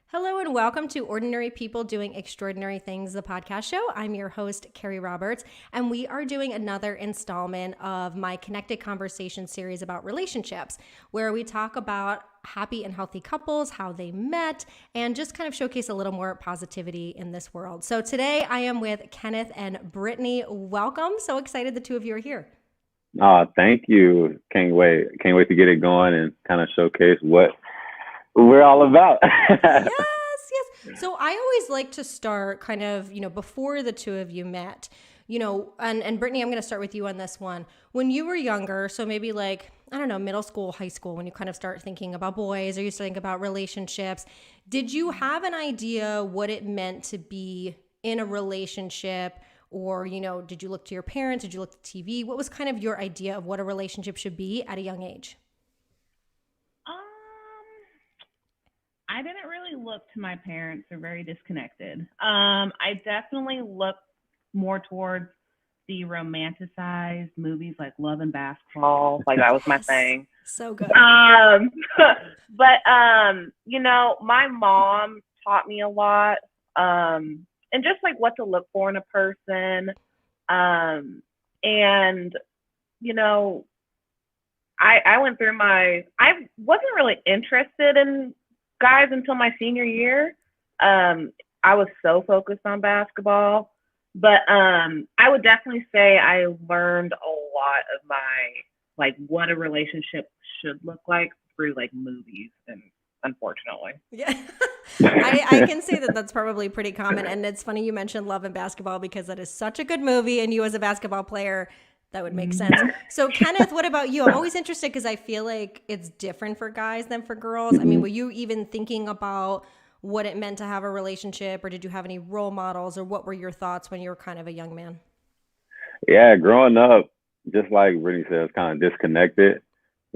Hello and welcome to Ordinary People Doing Extraordinary Things, the podcast show. I'm your host, Carrie Roberts, and we are doing another installment of my Connected Conversation series about relationships, where we talk about happy and healthy couples, how they met, and just kind of showcase a little more positivity in this world. So today I am with Kenneth and Brittany. Welcome. So excited the two of you are here. Thank you. Can't wait. Can't wait to get it going and kind of showcase what we're all about. Yes. So I always like to start kind of, before the two of you met, and Brittany, I'm going to start with you on this one. When you were younger, so maybe middle school, high school, when you kind of start thinking about boys or you start thinking about relationships, did you have an idea what it meant to be in a relationship? Or, did you look to your parents? Did you look to TV? What was kind of your idea of what a relationship should be at a young age? I didn't really look to my parents. They're very disconnected. I definitely looked more towards the romanticized movies like Love and Basketball. Like that was my thing. So good. But my mom taught me a lot. And just like what to look for in a person. I went through I wasn't really interested in guys until my senior year. I was so focused on basketball, but I would definitely say I learned a lot of what a relationship should look like through movies, and unfortunately. Yeah. I can say that that's probably pretty common. And it's funny you mentioned Love and Basketball because that is such a good movie. And you as a basketball player, that would make sense. So Kenneth, what about you? I'm always interested because I feel like it's different for guys than for girls. I mean, were you even thinking about what it meant to have a relationship, or did you have any role models, or what were your thoughts when you were kind of a young man? Yeah, growing up, just like Brittany said, I was kind of disconnected.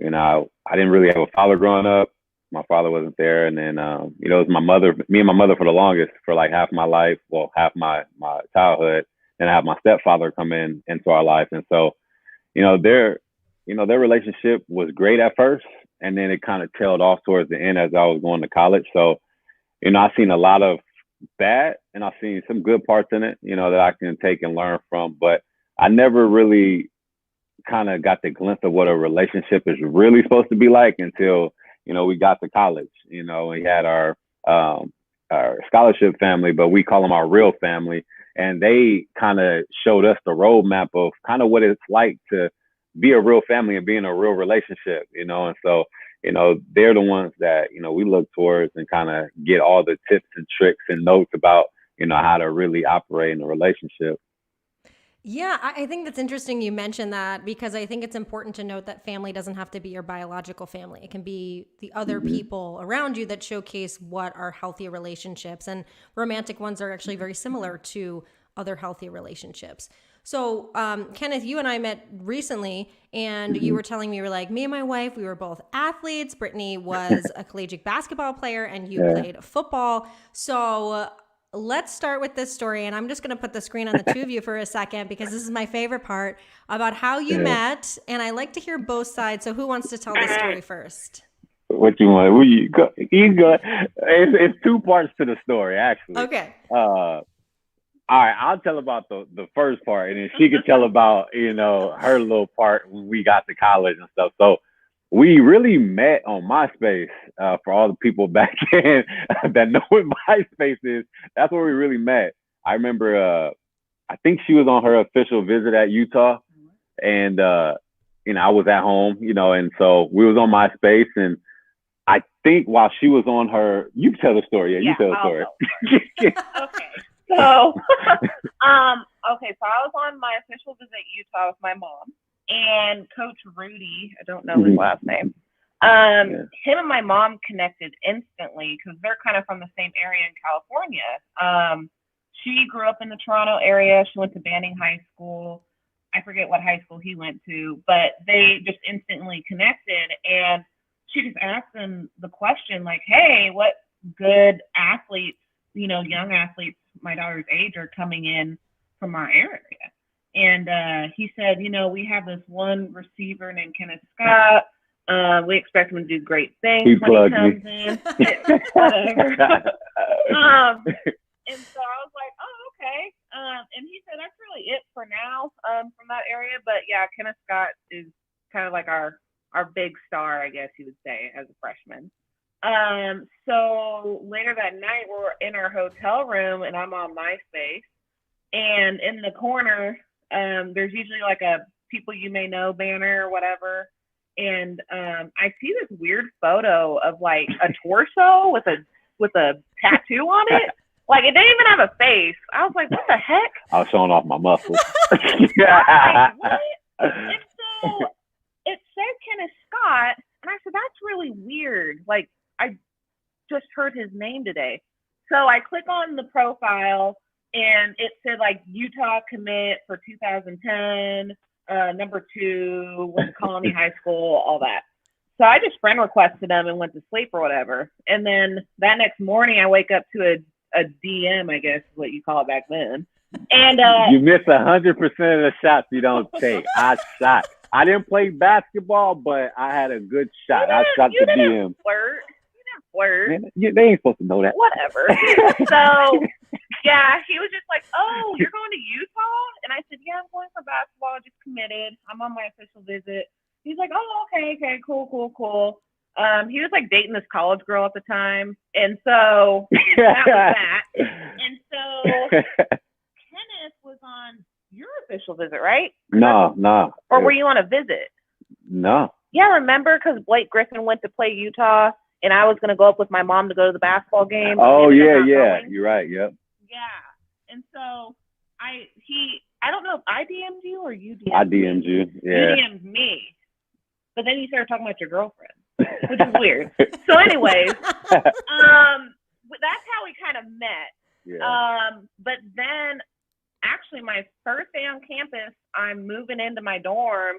I didn't really have a father growing up. My father wasn't there. And then, it was me and my mother for the longest, for like half my life, half my childhood. And I have my stepfather come into our life. And so, their relationship was great at first. And then it kind of tailed off towards the end as I was going to college. So, I've seen a lot of bad and I've seen some good parts in it, that I can take and learn from. But I never really kind of got the glimpse of what a relationship is really supposed to be like until, we got to college. We had our scholarship family, but we call them our real family. And they kind of showed us the roadmap of kind of what it's like to be a real family and be in a real relationship, And so, they're the ones that, we look towards and kind of get all the tips and tricks and notes about, how to really operate in a relationship. Yeah, I think that's interesting you mentioned that, because I think it's important to note that family doesn't have to be your biological family. It can be the other people around you that showcase what are healthy relationships, and romantic ones are actually very similar to other healthy relationships. So, Kenneth, you and I met recently, and you were telling me, you were like, me and my wife, we were both athletes. Brittany was a collegiate basketball player, and you played football. So let's start with this story, and I'm just going to put the screen on the two of you for a second because this is my favorite part about how you met, and I like to hear both sides. So who wants to tell the story first? What you want? You go. It's two parts to the story, actually. Okay. All right, I'll tell about the first part, and then she could tell about, her little part when we got to college and stuff. So we really met on MySpace. For all the people back then that know what MySpace is, that's where we really met. I remember, I think she was on her official visit at Utah, and I was at home, and so we was on MySpace, and I think while she was on her, you tell the story. Yeah, you tell the story. Okay. So, so I was on my official visit at Utah with my mom and Coach Rudy. I don't know his last name. Him and my mom connected instantly because they're kind of from the same area in California. She grew up in the Toronto area. She went to Banning High School. I forget what high school he went to, but they just instantly connected. And she just asked him the question, like, hey, what good athletes, young athletes my daughter's age are coming in from our area. And he said, we have this one receiver named Kenneth Scott. We expect him to do great things when he comes in. Whatever. And so I was like, oh, okay. And he said that's really it for now from that area. But yeah, Kenneth Scott is kind of like our big star, I guess you would say, as a freshman. So later that night, we're in our hotel room, and I'm on MySpace. And in the corner, there's usually like a people you may know banner or whatever. And I see this weird photo of like a torso with a tattoo on it. Like it didn't even have a face. I was like, what the heck? I was showing off my muscles. Like, what? And so it said Kenneth Scott, and I said, that's really weird. Like I just heard his name today. So I click on the profile, and it said like Utah commit for 2010, number 2, went to Colony High School, all that. So I just friend requested him and went to sleep or whatever. And then that next morning, I wake up to a DM, I guess is what you call it back then. And you miss 100% of the shots you don't take. I shot. I didn't play basketball, but I had a good shot. I shot the DM. Flirt. You didn't flirt. Man, they ain't supposed to know that. Whatever. So yeah, he was just like, "Oh, you're going to Utah?" And I said, "Yeah, I'm going for basketball. I just committed. I'm on my official visit." He's like, "Oh, okay, cool." He was like dating this college girl at the time, and so that was that. And so Kenneth was on your official visit, right? No. Or were you on a visit? No. Yeah, remember? Because Blake Griffin went to play Utah, and I was going to go up with my mom to go to the basketball game. Oh, yeah. You're right, yep. Yeah. And so I don't know if I DM'd you or you DM'd me. I DM'd you, yeah. You DM'd me. But then you started talking about your girlfriend, which is weird. So anyways, that's how we kind of met. Yeah. But then actually my first day on campus, I'm moving into my dorm.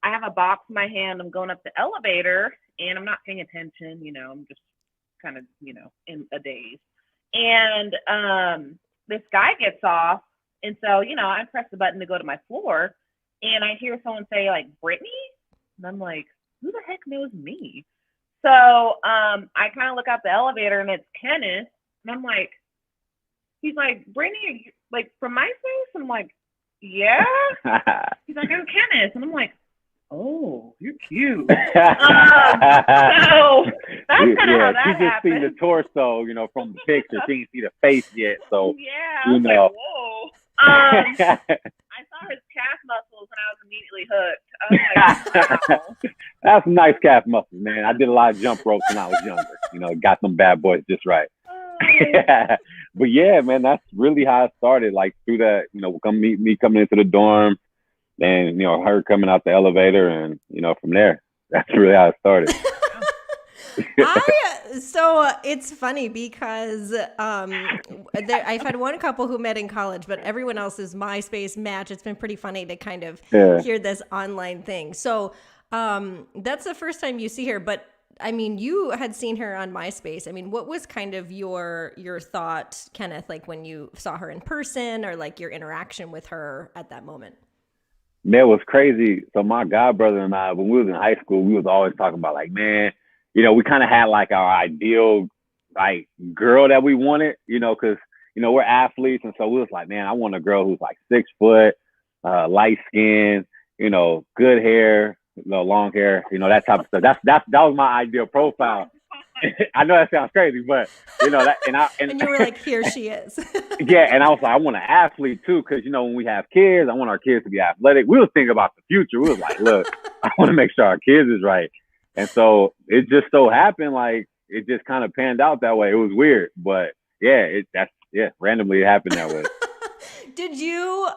I have a box in my hand. I'm going up the elevator, and I'm not paying attention. I'm just kind of, in a daze. And this guy gets off. And so, I press the button to go to my floor, and I hear someone say, like, Brittany? And I'm like, who the heck knows me? So I kind of look out the elevator, and it's Kenneth. And I'm like, he's like, Brittany, like, from MySpace? And I'm like, yeah. He's like, I'm Kenneth. And I'm like, oh, you're cute. So that's kind of how that happened. She just seen the torso, from the picture. She didn't see the face yet. So, yeah, I was like, whoa. I saw his calf muscles, and I was immediately hooked. I was like, wow. That's some nice calf muscles, man. I did a lot of jump ropes when I was younger. Got them bad boys just right. But yeah, man, that's really how it started. Like through that, me coming into the dorm, and her coming out the elevator, and from there, that's really how it started. So it's funny because I've had one couple who met in college, but everyone else's MySpace match. It's been pretty funny to kind of hear this online thing. So that's the first time you see her, but I mean, you had seen her on MySpace. I mean, what was kind of your thought, Kenneth, like when you saw her in person, or like your interaction with her at that moment? Man, it was crazy. So my god brother and I, when we was in high school, we was always talking about like, man, we kind of had like our ideal like girl that we wanted, because we're athletes, and so we was like, man, I want a girl who's like 6 foot, light skin, good hair, long hair, that type of stuff. That was my ideal profile. I know that sounds crazy, but that, and you were like, here she is. Yeah, and I was like, I want an athlete too, because when we have kids, I want our kids to be athletic. We was thinking about the future. We was like, look, I want to make sure our kids is right. And so it just so happened, like it just kind of panned out that way. It was weird, but randomly it happened that way. Did you,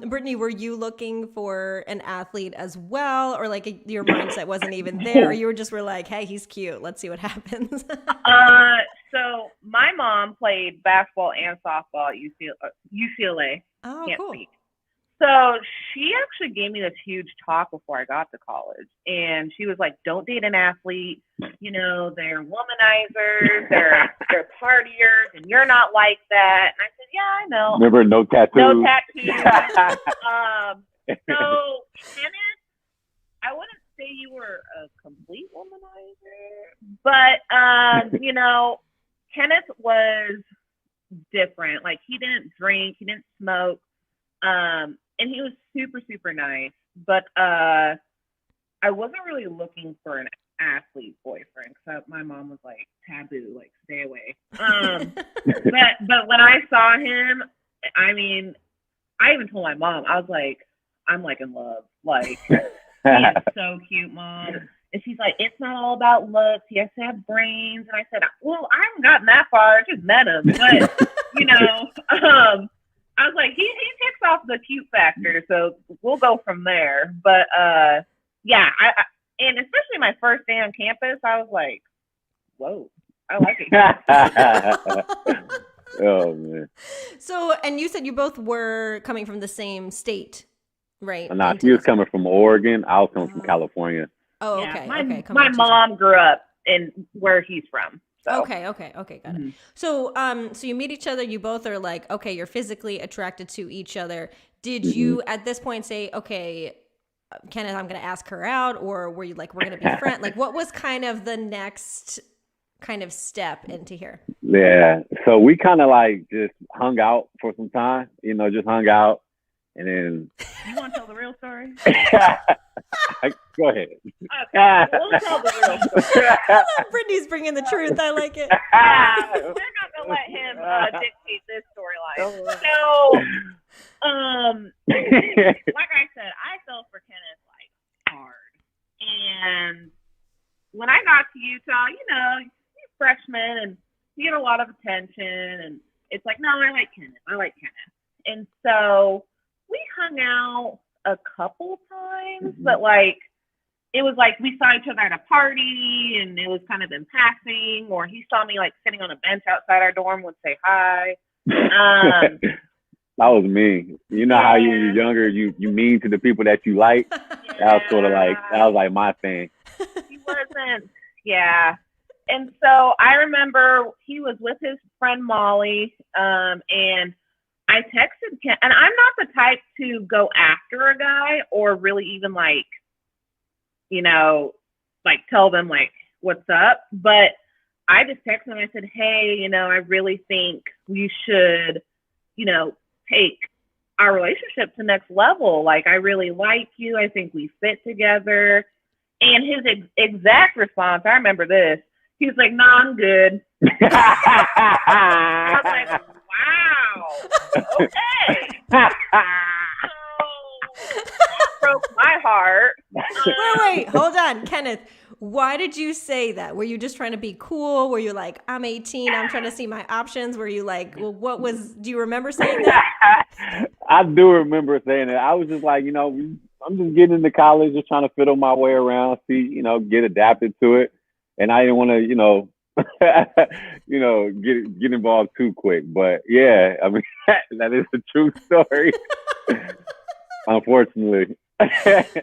Brittany, were you looking for an athlete as well, or like your mindset wasn't even there, or you were like, hey, he's cute, let's see what happens? So my mom played basketball and softball at UCLA. Oh, Can't cool. speak. So she actually gave me this huge talk before I got to college. And she was like, don't date an athlete. They're womanizers, they're partiers, and you're not like that. And I said, yeah, I know. Remember, no tattoos. No tattoos. So Kenneth, I wouldn't say you were a complete womanizer, but, Kenneth was different. Like, he didn't drink, he didn't smoke, and he was super, super nice. But I wasn't really looking for an athlete boyfriend, because my mom was like, taboo, like, stay away. But when I saw him, I mean, I even told my mom, I was like, I'm like in love. Like, he is so cute, Mom. And she's like, it's not all about looks. He has to have brains. And I said, well, I haven't gotten that far. I just met him. But, you know, I was like, he ticks off the cute factor. So we'll go from there. But, yeah, and especially my first day on campus, I was like, whoa, I like it. Oh, man. So, and you said you both were coming from the same state, right? Nah, she was coming from Oregon. I was coming from California. Oh, Yeah, okay. My mom grew up in where he's from. So. Okay, got it. So, so you meet each other. You both are like, okay, you're physically attracted to each other. Did you at this point say, okay, Kenneth, I'm going to ask her out, or were you like, we're going to be friends? Like, what was kind of the next kind of step into here? Yeah, so we kind of like just hung out for some time. You know, just hung out, and then. You want to tell the real story? Go ahead. Okay, we'll tell the real story. Brittany's bringing the truth. I like it. We're not gonna let him dictate this storyline. So, like I said, I fell for Kenneth like hard, and when I got to Utah, you know, he's a freshman and you get a lot of attention, and it's like, no, I like Kenneth, and so we hung out a couple times, but like it was like we saw each other at a party and it was kind of in passing, or he saw me like sitting on a bench outside our dorm, would say hi. That was me. You know how when you're younger, you mean to the people that you like. Yeah. That was sort of like my thing. He wasn't, yeah. And so I remember he was with his friend Molly, and I texted Ken, and I'm not the type to go after a guy or really even like, you know, like tell them like what's up. But I just texted him. I said, hey, you know, I really think we should, you know, take our relationship to the next level. Like, I really like you. I think we fit together. And his exact response, I remember this. He was like, no, I'm good. I was like, wow, okay. So that broke my heart. Wait, hold on, Kenneth. Why did you say that? Were you just trying to be cool? Were you like, I'm 18, I'm trying to see my options? Were you like, well, do you remember saying that? I do remember saying it. I was just like, you know, I'm just getting into college, just trying to fiddle my way around, see, you know, get adapted to it. And I didn't want to, you know, get involved too quick. But yeah, I mean, that is a true story. Unfortunately.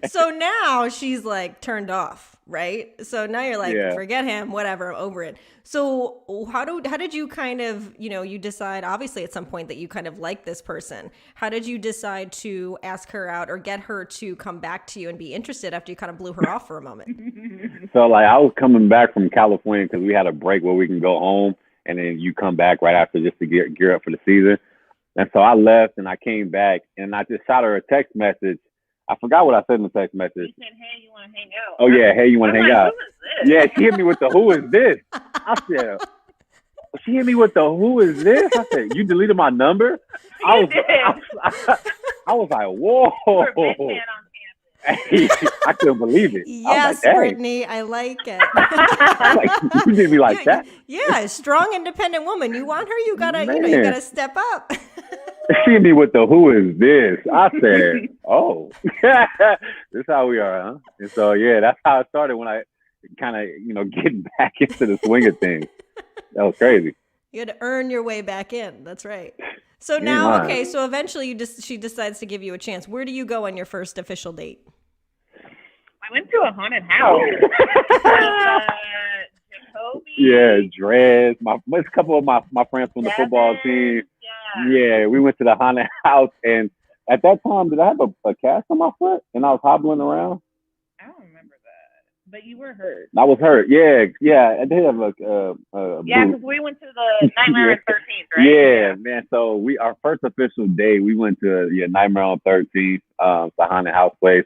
So now she's like turned off, right? So now you're like, forget him, whatever, I'm over it. So how did you kind of, you know, you decide obviously at some point that you kind of like this person. How did you decide to ask her out or get her to come back to you and be interested after you kind of blew her off for a moment? So like I was coming back from California because we had a break where we can go home and then you come back right after just to gear up for the season. And so I left and I came back and I just shot her a text message. I forgot what I said in the text message. You said, hey, you want to hang out? Oh, yeah. Hey, you want to hang out? Who is this? Yeah, she hit me with the who is this? I said, she hit me with the who is this? I said, you deleted my number? I was like, whoa. You're a big fan on campus. I couldn't believe it. Yes, like, Brittany, I like it. Like, you did me like that? Yeah, strong, independent woman. You want her, you gotta step up. She hit me with the who is this? I said, oh, this is how we are, huh? And so, yeah, that's how it started when I kind of, you know, getting back into the swing of things. That was crazy. You had to earn your way back in. That's right. So now, okay, so eventually she decides to give you a chance. Where do you go on your first official date? I went to a haunted house. Jacoby. Yeah, Drez. A couple of my friends from the football team. Yeah, we went to the haunted house, and at that time, did I have a cast on my foot? And I was hobbling around. I don't remember that, but you were hurt. I was hurt. Yeah, I did have yeah, because we went to the Nightmare on Brittanys, right? Yeah, man. So our first official day, we went to Nightmare on 13th, the haunted house place.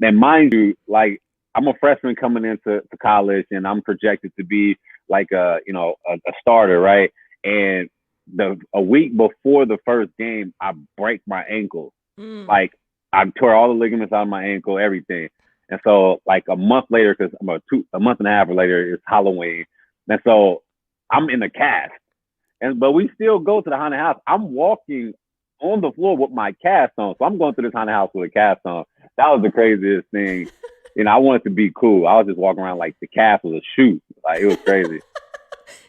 And mind you, like I'm a freshman coming into college, and I'm projected to be like a starter, right? And a week before the first game, I break my ankle. Like I tore all the ligaments out of my ankle, everything. And so like a month later, because a month and a half later, it's Halloween, and so I'm in a cast. But we still go to the haunted house. I'm walking on the floor with my cast on. So I'm going to this haunted house with a cast on. That was the craziest thing. I wanted to be cool. I was just walking around like the cast was a shoot. Like, it was crazy.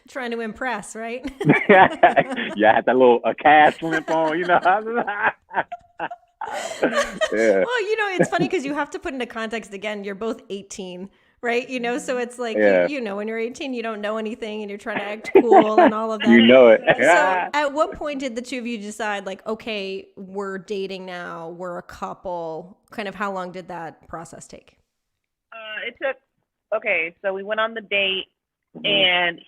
Trying to impress, right? Yeah, I had that a cast limp on, Yeah. Well, it's funny because you have to put into context again, you're both 18, right? So it's like, when you're 18, you don't know anything and you're trying to act cool and all of that. It. So at what point did the two of you decide like, okay, we're dating now, we're a couple? Kind of how long did that process take? It took, so we went on the date and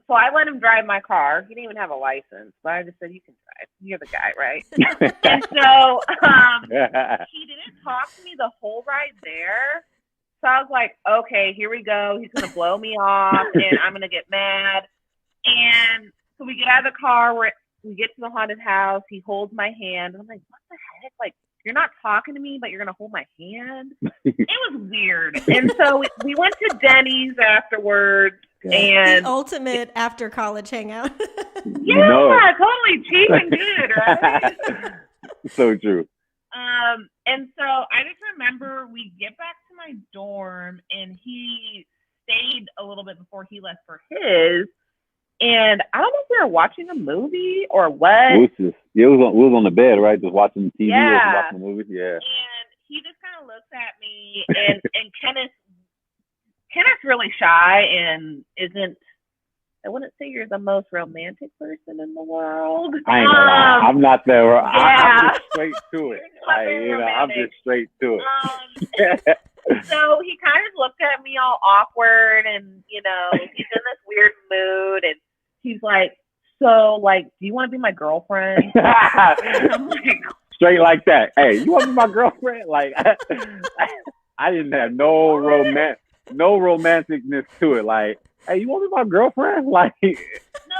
so I let him drive my car. He didn't even have a license, but I just said, you can drive. You're the guy, right? And so he didn't talk to me the whole ride there. So I was like, okay, here we go. He's going to blow me off and I'm going to get mad. And so we get out of the car. We get to the haunted house. He holds my hand. I'm like, what the heck? Like, you're not talking to me, but you're going to hold my hand? It was weird. And so we went to Denny's afterwards. And the ultimate after college hangout. Yeah, totally cheap and good, right? So true. And so I just remember we get back to my dorm and he stayed a little bit before he left for his. And I don't know if we were watching a movie or what. We was on the bed, right? Just watching TV or watching the movie. Yeah. And he just kind of looks at me and Kenneth's really shy and isn't, I wouldn't say you're the most romantic person in the world. I ain't gonna lie. I'm not there. Yeah. I'm just straight to it. I'm just straight to it. So he kind of looked at me all awkward and, he's in this weird mood and he's like, so, like, do you want to be my girlfriend? I'm like, straight like that. Hey, you want to be my girlfriend? Like, I didn't have no romanticness to it. Like, hey, you want to be my girlfriend? Like, it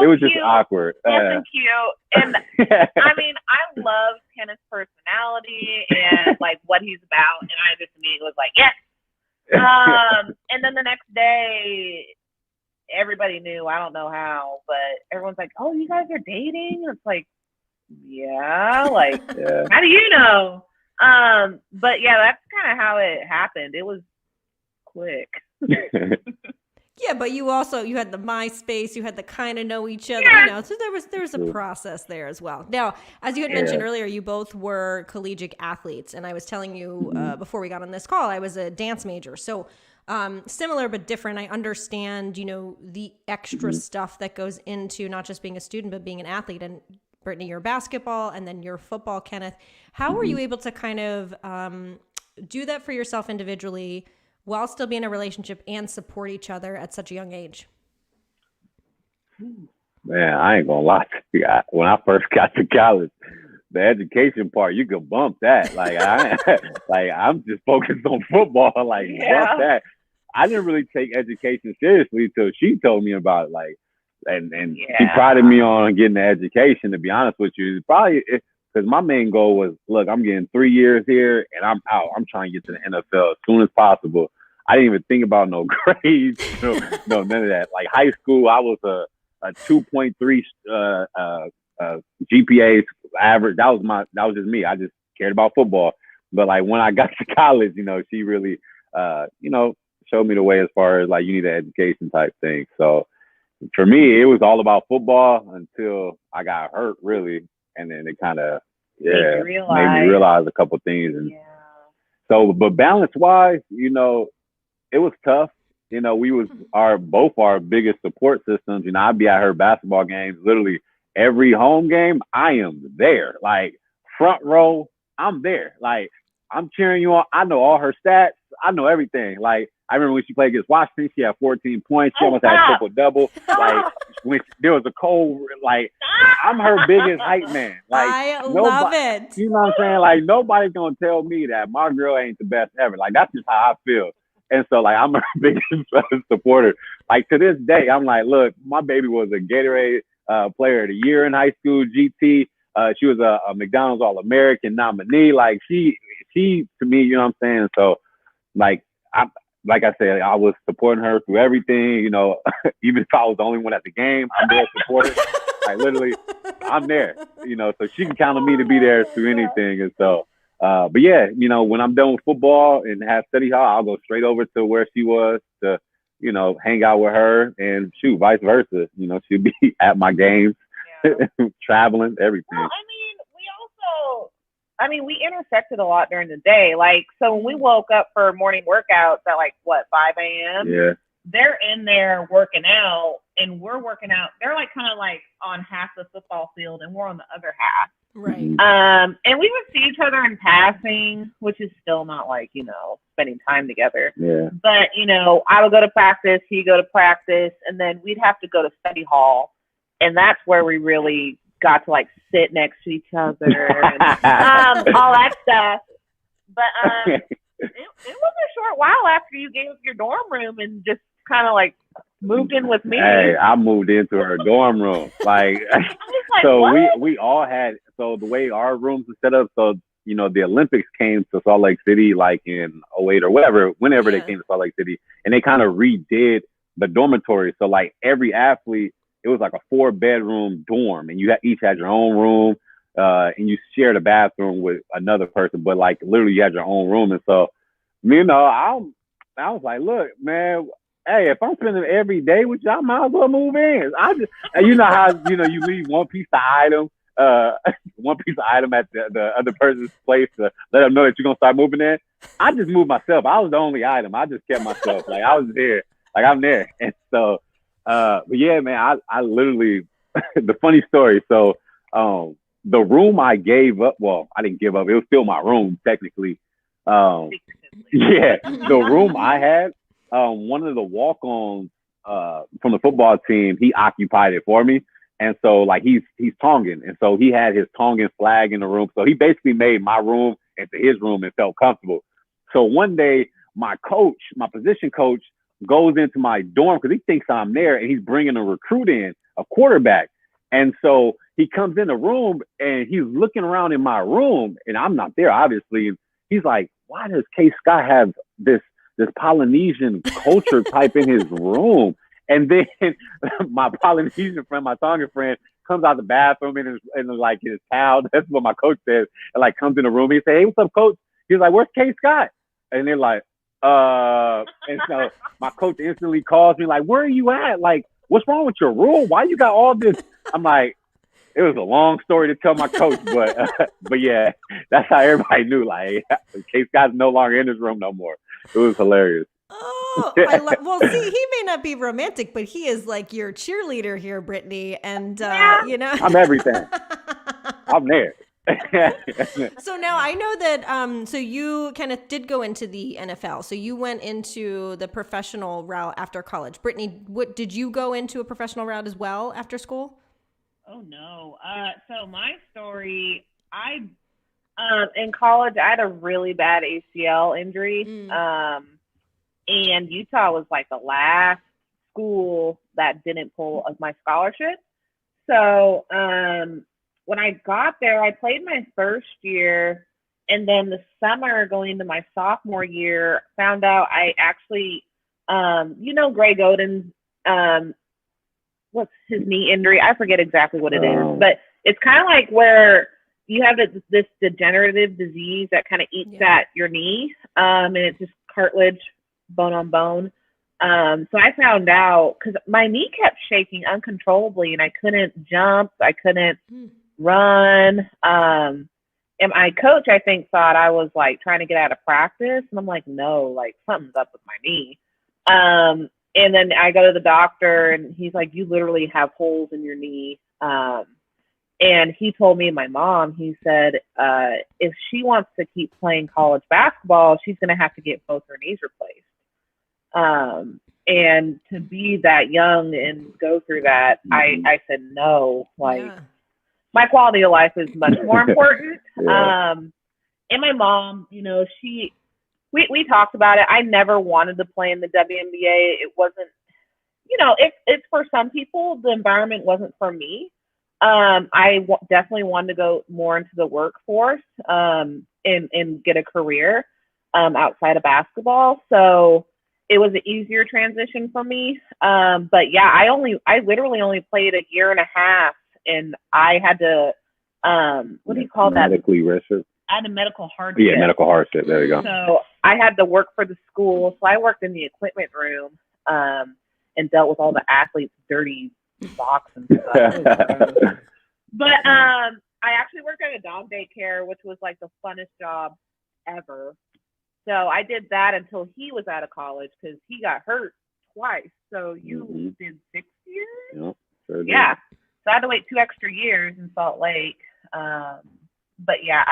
was just awkward. Nothing cute. And I mean, I love Kenneth's personality and like what he's about, and I just immediately was like, yes. And then the next day, everybody knew. I don't know how, but everyone's like, "Oh, you guys are dating?" It's like, yeah. Like, how do you know? But yeah, that's kind of how it happened. It was quick. Yeah, but you had the MySpace, you had the kind of know each other, so there was a process there as well. Now, as you had mentioned earlier, you both were collegiate athletes, and I was telling you before we got on this call, I was a dance major. So similar but different. I understand, the extra stuff that goes into not just being a student, but being an athlete. And Brittany, you're basketball, and then you're football, Kenneth. How were you able to kind of do that for yourself individually while still being in a relationship and support each other at such a young age? Man, I ain't gonna lie to you. When I first got to college, the education part, you could bump that. Like, I'm just focused on football. Like, bump that. I didn't really take education seriously until she told me about it. Like, and she prided me on getting the education, to be honest with you. Probably because my main goal was, look, I'm getting 3 years here and I'm out. I'm trying to get to the NFL as soon as possible. I didn't even think about no grades, no, none of that. Like high school, I was a 2.3 GPA average. That was just me. I just cared about football. But like when I got to college, she really, showed me the way as far as like you need an education type thing. So for me, it was all about football until I got hurt, really. And then it kind of, made me realize a couple things. And so, but balance wise, it was tough. We was both our biggest support systems. I'd be at her basketball games, literally every home game. I am there, like front row. I'm there, like I'm cheering you on. I know all her stats. I know everything. Like I remember when she played against Washington, she had 14 points. She almost had a triple-double. Like, when there was a cold, like, I'm her biggest hype man. Like, I love it. You know what I'm saying? Like, nobody's going to tell me that my girl ain't the best ever. Like, that's just how I feel. And so, like, I'm her biggest supporter. Like, to this day, I'm like, look, my baby was a Gatorade player of the year in high school, GT. She was a McDonald's All-American nominee. Like, she to me, you know what I'm saying? So, like I said, I was supporting her through everything, you know, even if I was the only one at the game, I'm there supporting. Like, literally, I'm there, you know, so she can count on me to be there through anything. And so, but yeah, you know, when I'm done with football and have study hall, I'll go straight over to where she was to, you know, hang out with her, and shoot, vice versa. You know, she'll be at my games, traveling, everything. Well, we intersected a lot during the day. Like, so when we woke up for morning workouts at 5 a.m. Yeah. They're in there working out, and we're working out. They're kind of on half the football field, and we're on the other half. Right. And we would see each other in passing, which is still not spending time together. Yeah. But, I would go to practice, he'd go to practice, and then we'd have to go to study hall. And that's where we really got to sit next to each other and all that stuff. But it was a short while after you gave up your dorm room and just kind of moved in with me. Hey, I moved into her dorm room. So what? we all had, so the way our rooms are set up, so, you know, the Olympics came to Salt Lake City in 08 or whenever they came to Salt Lake City, and they kind of redid the dormitory. So every athlete, it was a 4-bedroom dorm, and you each had your own room, and you shared a bathroom with another person, but literally you had your own room. And so, you know, I was like, look, man, hey, if I'm spending every day with you, I might as well move in. And you know how, you know, you leave one piece of item at the other person's place to let them know that you're going to start moving in. I just moved myself. I was the only item. I just kept myself. I was there. I'm there. And so, but yeah, man, I literally, the funny story. So, the room I gave up, well, I didn't give up. It was still my room, technically. Yeah, the room I had, one of the walk-ons from the football team, he occupied it for me. And so he's Tongan. And so he had his Tongan flag in the room. So he basically made my room into his room and felt comfortable. So one day my position coach goes into my dorm because he thinks I'm there, and he's bringing a recruit in, a quarterback. And so he comes in the room and he's looking around in my room, and I'm not there, obviously. And he's like, why does K Scott have this Polynesian culture type in his room? And then my Polynesian friend, my Tongan friend, comes out the bathroom in his towel. That's what my coach says. And comes in the room. He said, hey, what's up, coach? He's like, where's K Scott? And they're like, and so my coach instantly calls me where are you at? What's wrong with your room? Why you got all this? I'm like, it was a long story to tell my coach, but yeah, that's how everybody knew. K Scott's no longer in his room no more. It was hilarious. Oh, well, see, he may not be romantic, but he is your cheerleader here, Brittany, and you know, I'm everything. I'm there. So now I know that so you kind of did go into the NFL. So you went into the professional route after college. Brittany, what did you go into a professional route as well after school? Oh no. So my story, in college I had a really bad ACL injury. And Utah was the last school that didn't pull of my scholarship. So when I got there, I played my first year, and then the summer going into my sophomore year, found out I actually, Greg Oden's, what's his knee injury? I forget exactly what it is, but it's kind of where you have this degenerative disease that kind of eats at your knee, and it's just cartilage, bone on bone. So I found out because my knee kept shaking uncontrollably, and I couldn't jump, I couldn't run. And my coach, I think, thought I was trying to get out of practice, and I'm like, no, something's up with my knee. And then I go to the doctor, and he's like, you literally have holes in your knee. And he told me and my mom, he said, if she wants to keep playing college basketball, she's going to have to get both her knees replaced. And to be that young and go through that, I said no. Like, my quality of life is much more important. And my mom, you know, we talked about it. I never wanted to play in the WNBA. It wasn't, you know, it's for some people, the environment wasn't for me. Definitely wanted to go more into the workforce and get a career outside of basketball. So it was an easier transition for me. But yeah, I literally only played a year and a half, and I had to what do you call that? Medically registered. I had a medical hardship. Yeah, medical hardship. There you go. So I had to work for the school. So I worked in the equipment room and dealt with all the athletes' dirty box and stuff. But I actually worked at a dog daycare, which was like the funnest job ever. So I did that until he was out of college because he got hurt twice. So you did 6 years? Yep, sure yeah. So I had to wait 2 extra years in Salt Lake. But yeah,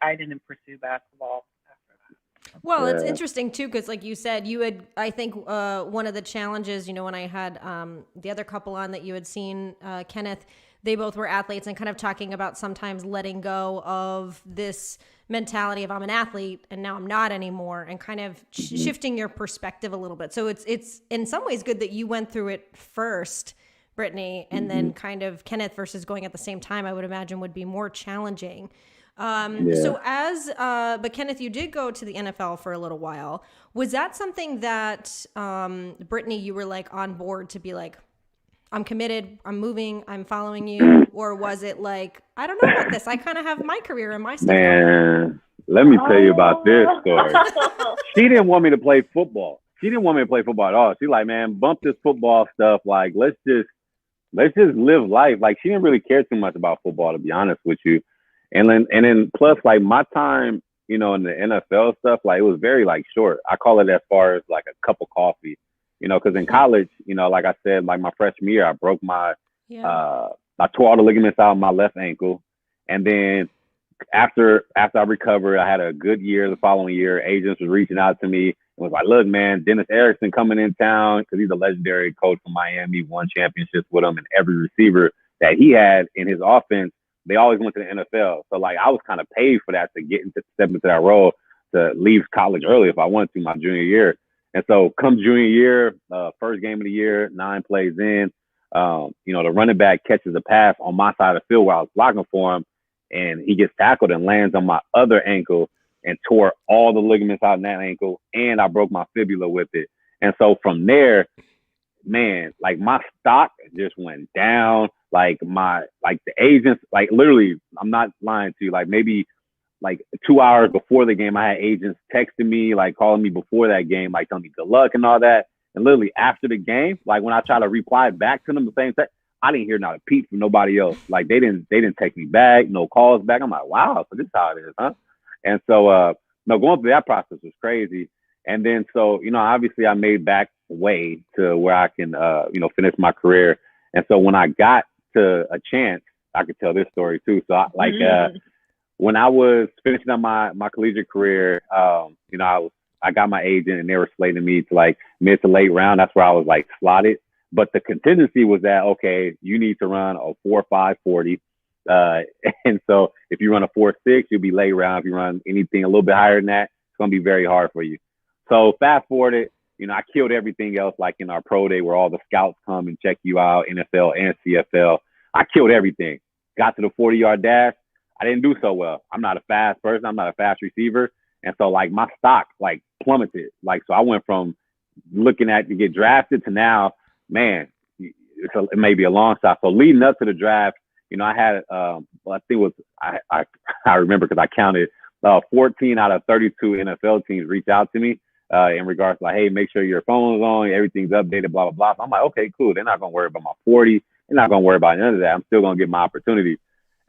I didn't pursue basketball after that. Well, it's interesting too, because like you said, you had, I think one of the challenges, you know, when I had the other couple on that you had seen, Kenneth, they both were athletes and kind of talking about sometimes letting go of this mentality of I'm an athlete and now I'm not anymore, and kind of shifting your perspective a little bit. So it's in some ways good that you went through it first, Brittany, and then kind of Kenneth versus going at the same time, I would imagine would be more challenging. So but Kenneth, you did go to the NFL for a little while. Was that something that, Brittany, you were like on board to be like, I'm committed, I'm moving, I'm following you? Or was it like, I don't know about this, I kind of have my career and my stuff going. Let me tell you about this story. She didn't want me to play football. She didn't want me to play football at all. She's like, man, bump this football stuff. Like, let's just live life. Like, she didn't really care too much about football, to be honest with you. And then plus, like, my time, you know, in the NFL stuff, like, it was very, like, short. I call it as far as, like, a cup of coffee, you know, because in college, you know, like I said, like, my freshman year, I broke I tore all the ligaments out of my left ankle. And then after I recovered, I had a good year the following year. Agents was reaching out to me and was like, look, man, Dennis Erickson coming in town, because he's a legendary coach from Miami, won championships with him, and every receiver that he had in his offense, they always went to the NFL. So, like, I was kind of paid for that to step into that role, to leave college early if I wanted to my junior year. And so come junior year, first game of the year, 9 plays in, you know, the running back catches a pass on my side of the field while I was blocking for him, and he gets tackled and lands on my other ankle and tore all the ligaments out in that ankle, and I broke my fibula with it. And so from there, man, like, my stock just went down. Like, the agents, like, literally, I'm not lying to you, like, maybe like 2 hours before the game, I had agents texting me, like, calling me before that game, like, telling me good luck and all that. And literally after the game, like, when I try to reply back to them the same thing, I didn't hear not a peep from nobody else. Like, they didn't text me back, no calls back. I'm like, wow, so this is how it is, huh? And so, no, going through that process was crazy. And then, so, you know, obviously I made back way to where I can, you know, finish my career. And so when I got to a chance, I could tell this story too. So when I was finishing up my collegiate career, you know, I got my agent, and they were slating me to like mid to late round. That's where I was like slotted. But the contingency was that, okay, you need to run a 4.5 40. And so if you run a 4.6, you'll be late round. If you run anything a little bit higher than that, it's going to be very hard for you. So fast forward it, you know, I killed everything else, like in our pro day where all the scouts come and check you out, NFL and CFL. I killed everything. Got to the 40-yard dash. I didn't do so well. I'm not a fast person. I'm not a fast receiver. And so, like, my stock, like, plummeted. Like, so I went from looking at to get drafted to now, man, it may be a long shot. So leading up to the draft, you know, I had, I think it was, I remember because I counted 14 out of 32 NFL teams reach out to me in regards to, like, hey, make sure your phone's on, everything's updated, blah, blah, blah. So I'm like, okay, cool. They're not going to worry about my 40. They're not going to worry about none of that. I'm still going to get my opportunity.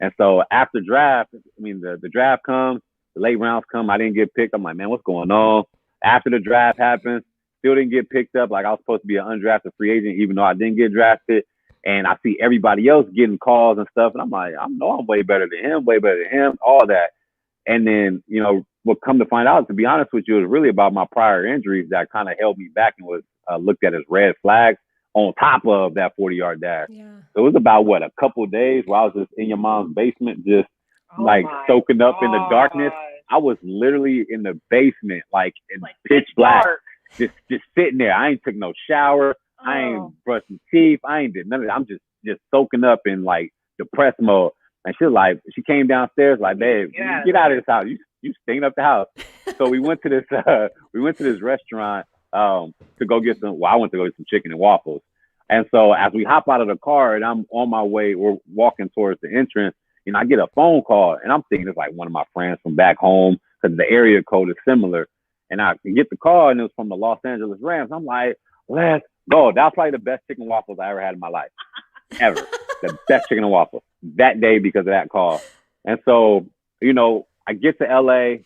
And so after draft, I mean, the draft comes, the late rounds come. I didn't get picked. I'm like, man, what's going on? After the draft happens, still didn't get picked up. Like, I was supposed to be an undrafted free agent, even though I didn't get drafted. And I see everybody else getting calls and stuff. And I'm like, I know I'm way better than him, all that. And then, what come to find out, to be honest with you, it was really about my prior injuries that kind of held me back and was looked at as red flags on top of that 40-yard dash. Yeah. So it was about, a couple of days where I was just in your mom's basement, just soaking up in the darkness. I was literally in the basement, in pitch black, just sitting there. I ain't took no shower. I ain't brushed my teeth. I ain't did none of that. I'm just soaking up in depressed mode. And she came downstairs babe, get out of this house. You staying up the house. So we went to this restaurant to go get some. Well, I went to go get some chicken and waffles. And so as we hop out of the car and I'm on my way, we're walking towards the entrance. I get a phone call and I'm thinking it's one of my friends from back home because the area code is similar. And I get the call and it was from the Los Angeles Rams. I'm like, let's go. That was probably the best chicken and waffles I ever had in my life, ever. The best chicken and waffles that day because of that call. And so, I get to LA.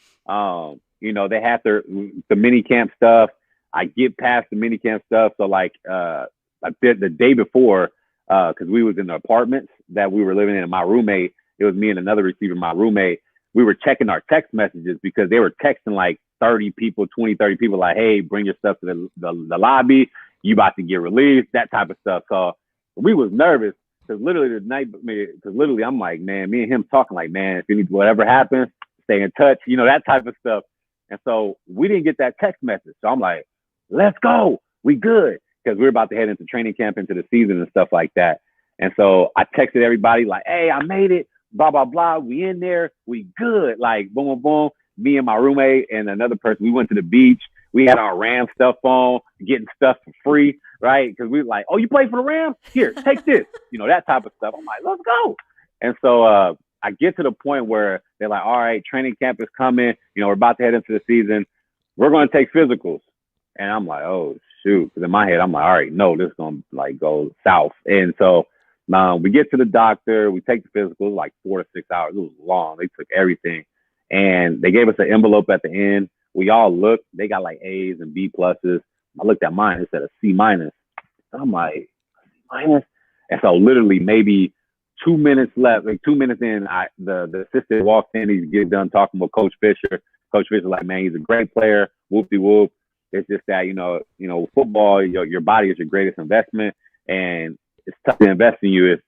They had the mini camp stuff. I get past the mini camp stuff. So the day before, because we was in the apartments that we were living in, and my roommate, it was me and another receiver, my roommate, we were checking our text messages because they were texting 30 people, 20, 30 people hey, bring your stuff to the lobby. You about to get released, that type of stuff. So we was nervous because literally I'm like, man, me and him talking man, if whatever happens, stay in touch, that type of stuff. And so we didn't get that text message. So I'm like, let's go. We good. Because we're about to head into training camp, into the season and stuff like that. And so I texted everybody hey, I made it, blah, blah, blah. We in there. We good. Boom, boom, boom. Me and my roommate and another person, we went to the beach. We had our Rams stuff on, getting stuff for free, right? Because we were oh, you play for the Rams? Here, take this. That type of stuff. I'm like, let's go. And so I get to the point where they're all right, training camp is coming. We're about to head into the season. We're going to take physicals. And I'm like, oh, shoot. Because in my head, I'm like, all right, no, this is going to go south. And so we get to the doctor. We take the physical, 4 to 6 hours. It was long. They took everything. And they gave us an envelope at the end. We all looked. They got A's and B pluses. I looked at mine. It said a C minus. I'm like, C minus? And so literally maybe 2 minutes left, 2 minutes in, the assistant walks in. He's getting done talking with Coach Fisher. Coach Fisher man, he's a great player. Whoop-de-whoop. It's just that, football, your body is your greatest investment. And it's tough to invest in you if,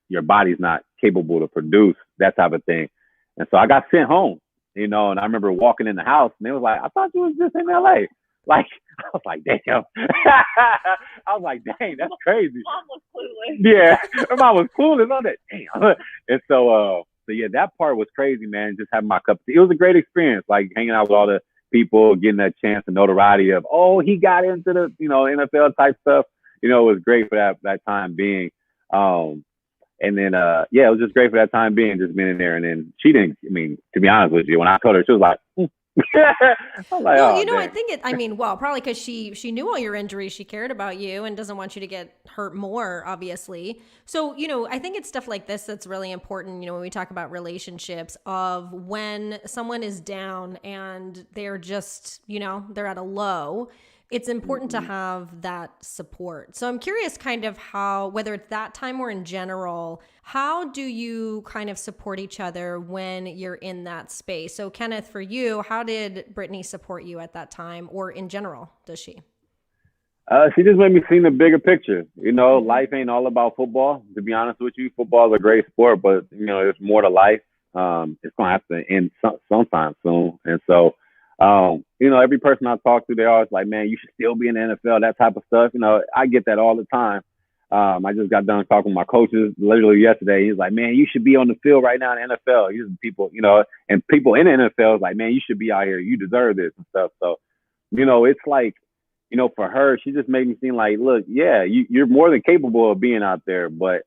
your body's not capable to produce that type of thing. And so I got sent home, and I remember walking in the house and they was I thought you was just in LA. I was like, damn. I was like, dang, that's crazy. Mom was clueless. Yeah, her mom was clueless on that. Damn. And so yeah, that part was crazy, man. Just having my cup of tea. It was a great experience, hanging out with all the people, getting that chance and notoriety of, oh, he got into the, NFL type stuff. It was great for that time being. And then, yeah, it was just great for that time being, just being in there. And then she didn't, to be honest with you, when I told her, she was like, I was like, well, oh, I think probably because she knew all your injuries, she cared about you and doesn't want you to get hurt more, obviously. So, I think it's stuff like this that's really important, when we talk about relationships, of when someone is down and they're just, they're at a low, it's important to have that support. So I'm curious kind of how, whether it's that time or in general, how do you kind of support each other when you're in that space? So Kenneth, for you, how did Brittany support you at that time, or in general, does she? She just made me see the bigger picture. Life ain't all about football. To be honest with you, football is a great sport, but there's more to life. It's gonna have to end sometime soon. And so, every person I talk to, they're always like, man, you should still be in the NFL, that type of stuff. I get that all the time. I just got done talking with my coaches literally yesterday. He's like, man, you should be on the field right now in the NFL. These people, and people in the NFL is like, man, you should be out here. You deserve this and stuff. So, it's for her, she just made me seem like, look, yeah, you're more than capable of being out there, but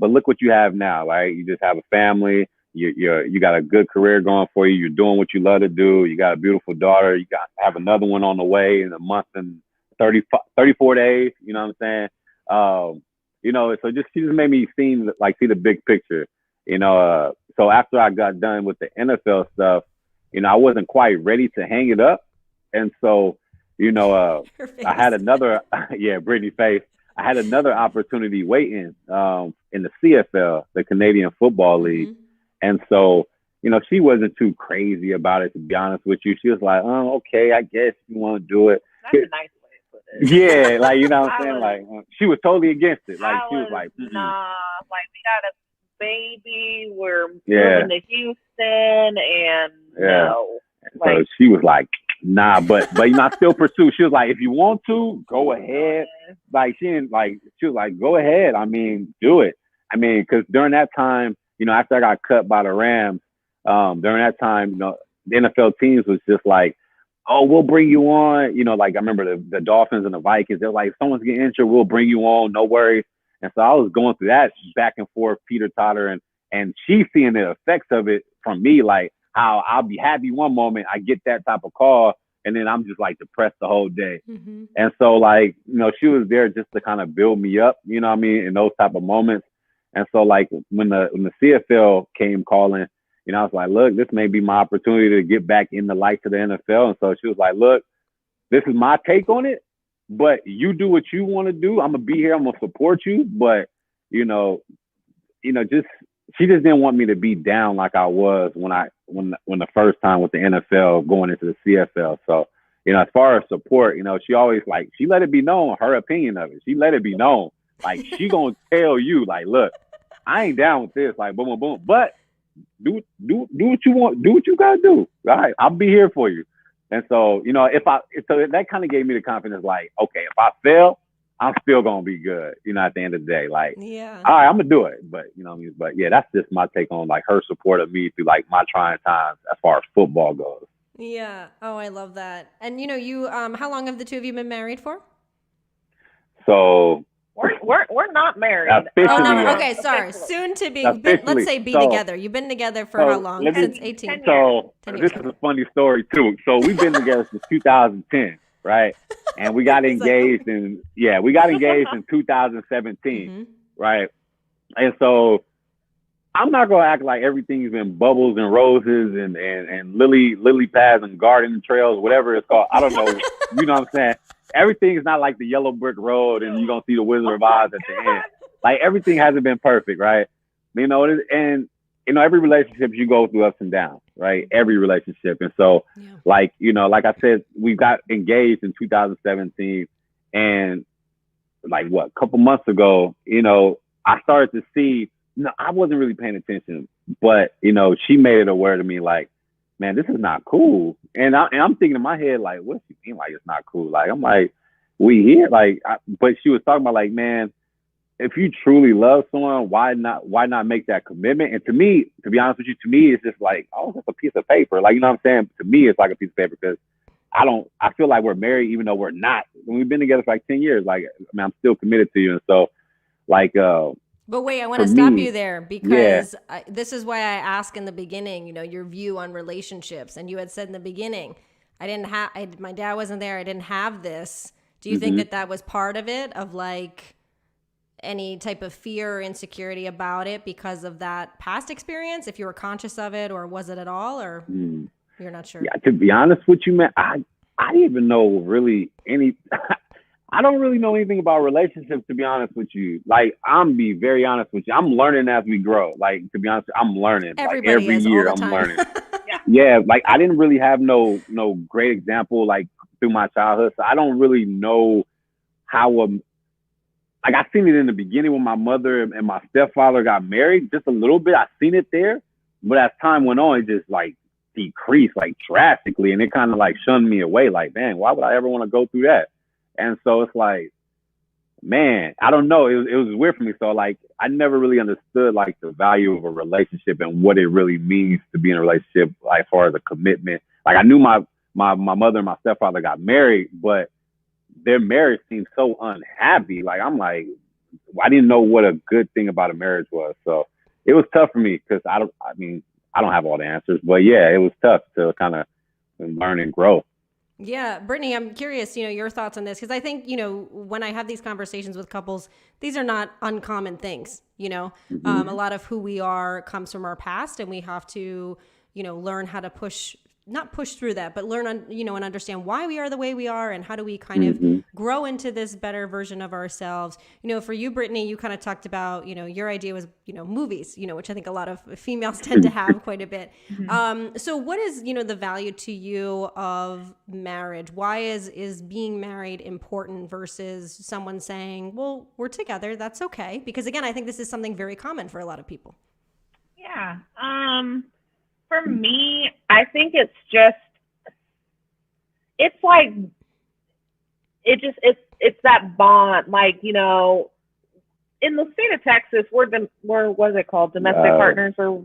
look what you have now, right? You just have a family. You got a good career going for you. You're doing what you love to do. You got a beautiful daughter. You have another one on the way in a month and 34 days. You know what I'm saying? So she just made me see the big picture. So after I got done with the NFL stuff, I wasn't quite ready to hang it up, and so I had another Brittany's face. I had another opportunity waiting in the CFL, the Canadian Football League. Mm-hmm. And so, she wasn't too crazy about it, to be honest with you. She was like, oh, okay, I guess you want to do it. That's a nice way to put it. Yeah, like, you know what I'm saying? Like, she was totally against it. Like, she was like, nah, like, we got a baby, we're yeah, moving to Houston, and no. So she was like, nah, but I still pursue. She was like, if you want to, go ahead. Like, she was like, go ahead. I mean, do it. I mean, because during that time, after I got cut by the Rams, during that time, the NFL teams was just like, oh, we'll bring you on. Like, I remember the Dolphins and the Vikings. They're like, if someone's getting injured, we'll bring you on. No worries. And so I was going through that back and forth, Peter Totter, and she's seeing the effects of it from me, like how I'll be happy one moment, I get that type of call, and then I'm just like depressed the whole day. Mm-hmm. And so, like, she was there just to kind of build me up, you know what I mean, in those type of moments. And so, like, when the CFL came calling, I was like, look, this may be my opportunity to get back in the light to the NFL. And so she was like, look, this is my take on it, but you do what you want to do. I'm gonna be here. I'm gonna support you. But just she just didn't want me to be down like I was when the first time with the NFL going into the CFL. So as far as support, she always she let it be known her opinion of it. She let it be known, like, she gonna tell you, like, look, I ain't down with this, like, boom, boom, boom, but do what you want, do what you gotta do. All right, I'll be here for you. And so, so that kind of gave me the confidence, like, okay, if I fail, I'm still gonna be good, at the end of the day. Like, yeah, all right, I'm gonna do it. But but yeah, that's just my take on, like, her support of me through, like, my trying times as far as football goes. Yeah. Oh, I love that. And you how long have the two of you been married for? So we're not married. Oh, no, okay, sorry. Soon to be. Let's say together. You've been together for how long? Since 18. So this is a funny story too. So we've been together since 2010, right? And we got engaged in 2017, mm-hmm. right? And so I'm not gonna act like everything's been bubbles and roses and lily pads and garden trails, whatever it's called. I don't know. You know what I'm saying? Everything is not like the yellow brick road and you're going to see the Wizard of Oz at the end. Like, everything hasn't been perfect, right? Every relationship you go through ups and downs, right? Every relationship. And so, like I said, we got engaged in 2017, and like, a couple months ago, I started to see, I wasn't really paying attention, but, she made it aware to me, like, man, this is not cool. And I'm thinking in my head, like, what do you mean, like, it's not cool? Like, I'm like, we here? Like, but she was talking about, like, man, if you truly love someone, why not make that commitment? And to me, to be honest with you, to me, it's just like, oh, it's a piece of paper. Like, you know what I'm saying? To me, it's like a piece of paper, because I feel like we're married, even though we're not. When we've been together for like 10 years, like, I mean, I'm still committed to you. And so, like, but wait, I want to stop you there, because this is why I asked in the beginning, your view on relationships. And you had said in the beginning, my dad wasn't there. I didn't have this. Do you mm-hmm. think that was part of it, of like any type of fear or insecurity about it because of that past experience? If you were conscious of it, or was it at all, or you're not sure? Yeah, to be honest with you, man, I didn't even know really any. I don't really know anything about relationships, to be honest with you. Like, I'm be very honest with you. I'm learning as we grow. Like, to be honest, I'm learning. Everybody like, every year, I'm learning. Yeah, like, I didn't really have no great example, like, through my childhood. So I don't really know how, like, I seen it in the beginning when my mother and my stepfather got married, just a little bit. I seen it there. But as time went on, it just, like, decreased, like, drastically. And it kind of, like, shunned me away. Like, man, why would I ever want to go through that? And so it's like, man, I don't know. It was weird for me. So, like, I never really understood, like, the value of a relationship and what it really means to be in a relationship, like, as far as a commitment. Like, I knew my mother and my stepfather got married, but their marriage seemed so unhappy. Like, I'm like, I didn't know what a good thing about a marriage was. So it was tough for me, because I don't have all the answers, but yeah, it was tough to kind of learn and grow. Yeah. Brittany, I'm curious, your thoughts on this, because I think, when I have these conversations with couples, these are not uncommon things, mm-hmm. A lot of who we are comes from our past, and we have to, learn how to push not push through that, but learn and understand why we are the way we are, and how do we kind of grow into this better version of ourselves. For you, Brittany, you kind of talked about, your idea was, movies, which I think a lot of females tend to have quite a bit. So what is, the value to you of marriage? Why is being married important versus someone saying, well, we're together, that's okay? Because again, I think this is something very common for a lot of people. Yeah. For me, I think it's like, it's that bond. Like, in the state of Texas, we're what's it called? Domestic partners or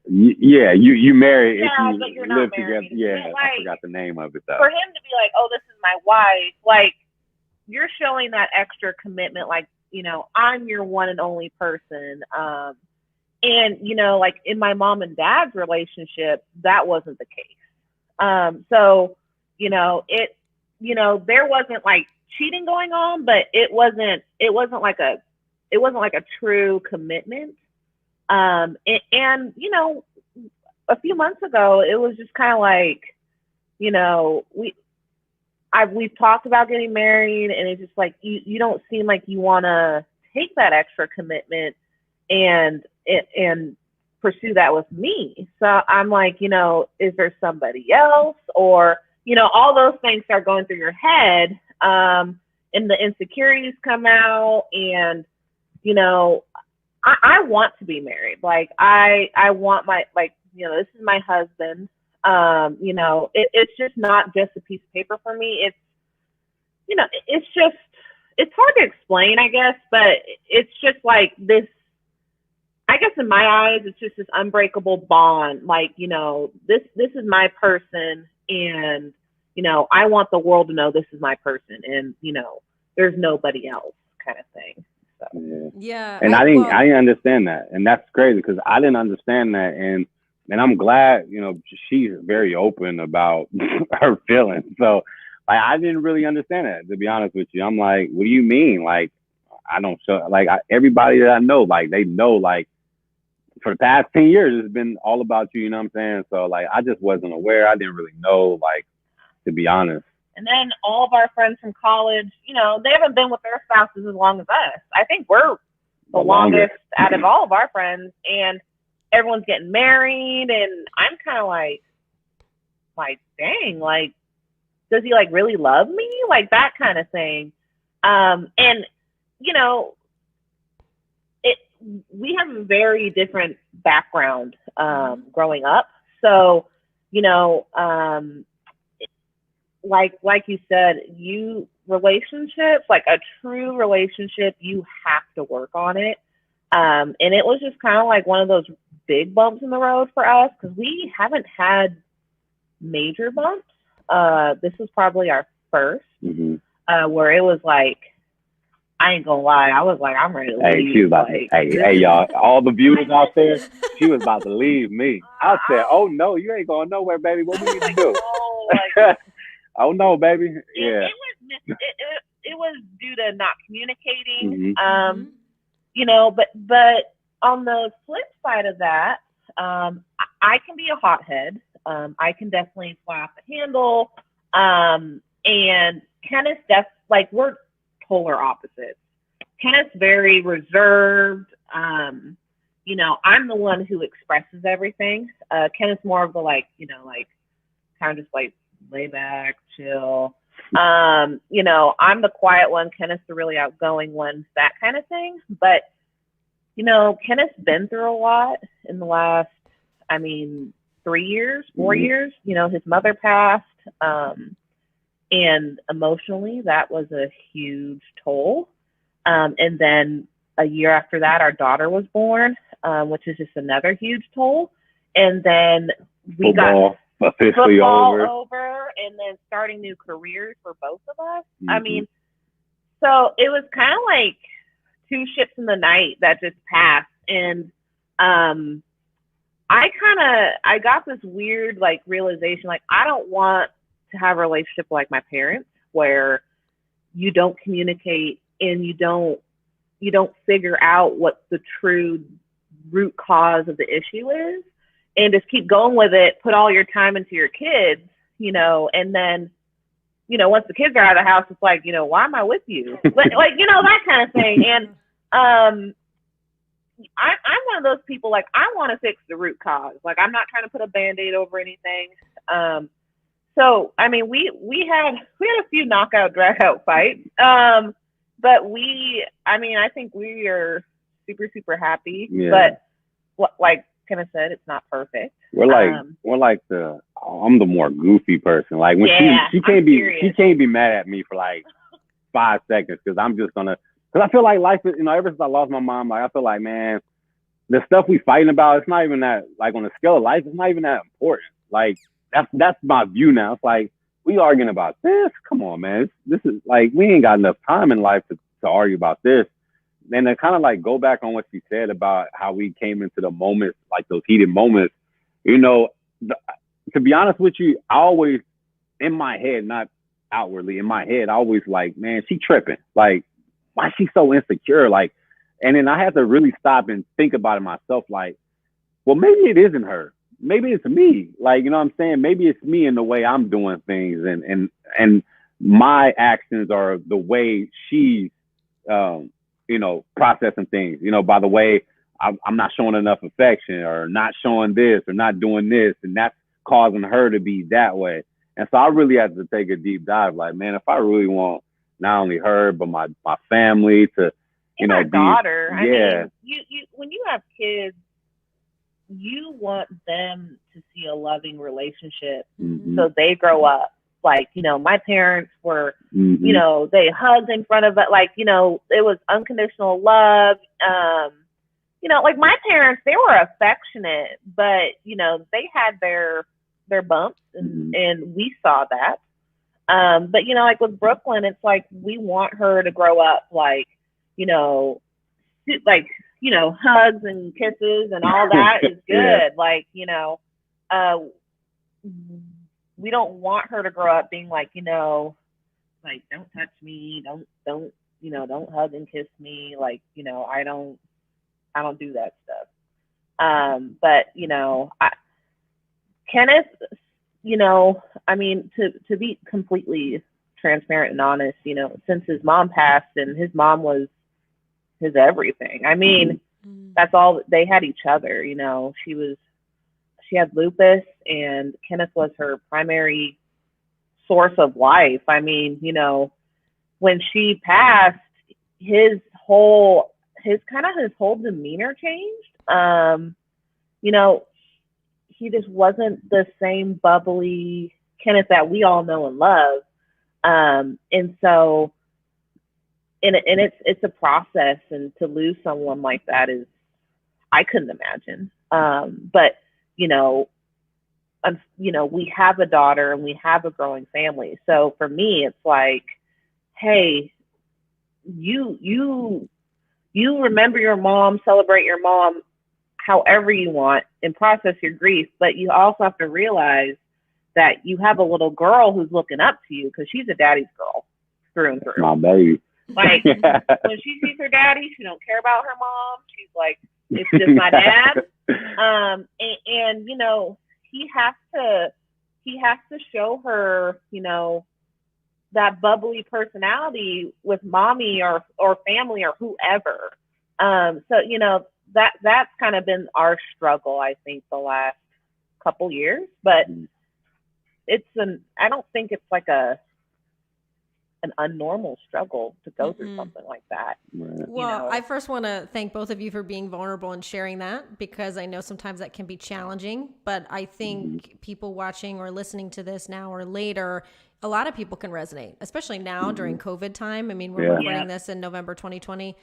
yeah, you marry if you but you're live not married. together. Yeah, But, like, I forgot the name of it though. For him to be like, oh, this is my wife, like, you're showing that extra commitment, like, I'm your one and only person. And, like in my mom and dad's relationship, that wasn't the case. So, there wasn't like cheating going on, but it wasn't like a true commitment. And a few months ago, it was just kind of like, we've talked about getting married, and it's just like, you don't seem like you want to take that extra commitment and pursue that with me. So I'm like, is there somebody else? Or, all those things start going through your head, and the insecurities come out, and, I want to be married. Like, I want this is my husband. It's just not just a piece of paper for me. It's hard to explain, I guess, but it's just like this, I guess in my eyes, it's just this unbreakable bond. Like, this is my person, and, I want the world to know this is my person, and, there's nobody else, kind of thing. So. Yeah. And I didn't understand that. And that's crazy, because I didn't understand that. And I'm glad, she's very open about her feelings. So, like, I didn't really understand that, to be honest with you. I'm like, what do you mean? Like, I don't show, like, everybody that I know, like, they know, like, for the past 10 years, it's been all about you, you know what I'm saying? So, like, I just wasn't aware. I didn't really know, like, to be honest. And then all of our friends from college, they haven't been with their spouses as long as us. I think we're the longest out of all of our friends, and everyone's getting married, and I'm kind of like, dang, like, does he, like, really love me? Like, that kind of thing. And, we have a very different background growing up. So, like you said, relationships, like a true relationship, you have to work on it. And it was just kind of like one of those big bumps in the road for us, because we haven't had major bumps. This was probably our first, where it was like, I ain't gonna lie, I was like, I'm ready to leave. She was about to, hey, y'all, all the viewers out there, she was about to leave me. I said, oh no, you ain't going nowhere, baby. What we need to do? Oh no, baby. Yeah. It was due to not communicating. But on the flip side of that, I can be a hothead. I can definitely fly off the handle. And Kenneth, we're polar opposites. Kenneth's very reserved. I'm the one who expresses everything. Kenneth's more of the kind of just like lay back, chill. I'm the quiet one. Kenneth's the really outgoing one, that kind of thing. But, Kenneth's been through a lot in the last, 3 years, 4 years. His mother passed. And emotionally, that was a huge toll. And then a year after that, our daughter was born, which is just another huge toll. And then we got officially over, and then starting new careers for both of us. So it was kind of like two ships in the night that just passed. And I got this weird realization, I don't want to have a relationship like my parents, where you don't communicate and you don't figure out what the true root cause of the issue is. and just keep going with it, put all your time into your kids, you know, and then, you know, once the kids are out of the house, it's like, you know, why am I with you? Like, you know, that kind of thing. And I'm one of those people, like, I want to fix the root cause. Like, I'm not trying to put a Band-Aid over anything. So, I mean, we had a few knockout, drag out fights. But I think we are super, super happy. Yeah. But like Kenneth said, it's not perfect. We're like I'm the more goofy person. Like when she can't be mad at me for like 5 seconds because I feel like life is, you know, ever since I lost my mom, like I feel like, man, the stuff we fighting about, it's not even that, like on the scale of life, it's not even that important. Like that's my view now. It's like, we arguing about this? Come on, man. This is like, we ain't got enough time in life to argue about this. And to kind of like go back on what you said about how we came into the moments, like those heated moments, you know, to be honest with you, I always, in my head, not outwardly, in my head, I always like, man, she tripping. Like, why is she so insecure? Like, and then I had to really stop and think about it myself. Like, well, maybe it isn't her. Maybe it's me. Like, you know what I'm saying? Maybe it's me in the way I'm doing things and my actions are the way she's, you know, processing things, you know, by the way, I'm not showing enough affection or not showing this or not doing this. And that's causing her to be that way. And so I really had to take a deep dive. Like, man, if I really want not only her, but my family to, you know, my daughter. Yeah. I mean, you when you have kids, you want them to see a loving relationship. So they grow up. Like, you know, my parents were, you know, they hugged in front of it. Like, you know, it was unconditional love. You know, like my parents, they were affectionate, but, you know, they had their bumps and we saw that. But, you know, like with Brooklyn, it's like, we want her to grow up like, you know, hugs and kisses and all that is good. Yeah. Like, you know, we don't want her to grow up being like, you know, like, don't touch me, don't, you know, don't hug and kiss me. Like, you know, I don't do that stuff. But, you know, Kenneth, you know, I mean, to be completely transparent and honest, you know, since his mom passed and his mom was his everything. I mean, that's all, they had each other, you know. She had lupus and Kenneth was her primary source of life. I mean, you know, when she passed, his whole demeanor changed. You know, he just wasn't the same bubbly Kenneth that we all know and love. And so, and it's a process, and to lose someone like that is, I couldn't imagine. But you know, we have a daughter and we have a growing family. So for me, it's like, hey, you remember your mom, celebrate your mom however you want and process your grief, but you also have to realize that you have a little girl who's looking up to you because she's a daddy's girl through and through. My baby. Like, when she sees her daddy, she don't care about her mom. She's like, it's just my dad. And you know, he has to show her, you know, that bubbly personality with mommy or family or whoever. So, you know, that's kind of been our struggle, I think, the last couple years. But I don't think it's like an unnormal struggle to go through something like that. Well, you know? I first want to thank both of you for being vulnerable and sharing that, because I know sometimes that can be challenging, but I think people watching or listening to this now or later, a lot of people can resonate, especially now during COVID time. I mean, we're recording this in November 2020.